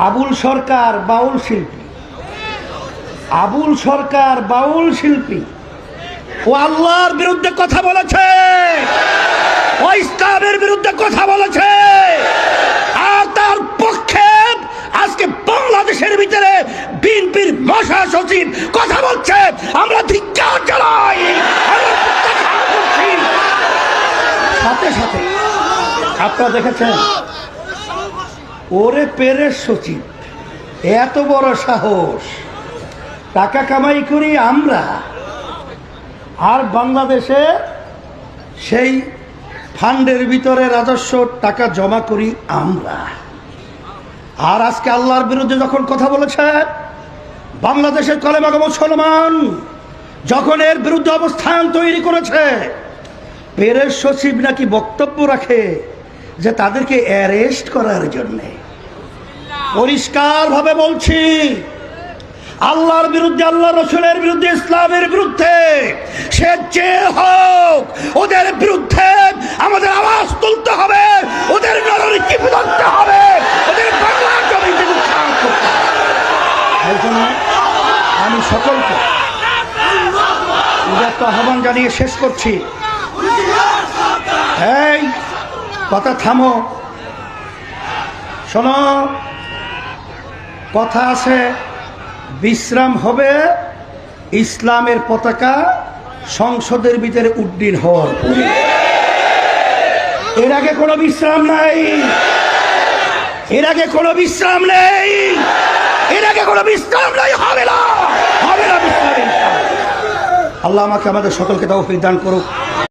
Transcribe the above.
আবুল সরকার বাউল শিল্পী, আবুল সরকার বাউল শিল্পী ও আল্লাহর বিরুদ্ধে কথা বলেছে, ও ইসলামের বিরুদ্ধে কথা বলেছে। আর তার পক্ষে আজকে বাংলাদেশের ভিতরে বিএনপির মহাসচিব কথা বলছে। আমরা ধিক্কার জানাই, আমরা প্রত্যাখ্যান করছি। সাথে সাথে আপনারা দেখেছেন ওরে পেরের সচিব, এত বড় সাহস, টাকা কামাই করি আমরা, আর বাংলাদেশে সেই ফান্ডের ভিতরে রাজস্ব টাকা জমা করি আমরা। আর আজকে আল্লাহর বিরুদ্ধে যখন কথা বলেছে, বাংলাদেশের কলেমা মুসলমান যখন এর বিরুদ্ধে অবস্থান তৈরি করেছে, পেরের সচিব নাকি বক্তব্য রাখে যে তাদেরকে অ্যারেস্ট করার জন্যে। পরিষ্কার ভাবে বলছি, আল্লাহর বিরুদ্ধে, আল্লাহ রসুলের বিরুদ্ধে, ইসলামের বিরুদ্ধে সে যে হোক, ওদের বিরুদ্ধে আমাদের আওয়াজ তুলতে হবে, ওদের নরনীতি ধরতে হবে, ওদের বাংলার জমিতে উৎখাত করতে হবে। এই জন্য আমি সকলকে উদাত্ত আহ্বান জানিয়ে শেষ করছি। এই কথা থামো, শোনো, কথা আছে, বিশ্রাম হবে ইসলামের পতাকা সংসদের ভিতরে উড্ডীন হওয়ার পরে। এর আগে কোনো বিশ্রাম নাই, এর আগে কোনো বিশ্রাম নেই, এর আগে কোনো বিশ্রাম নাই, হবে না, হবে না বিশ্রাম। আল্লাহ আমাকে আমাদের সকলকে তৌফিক দান করুক।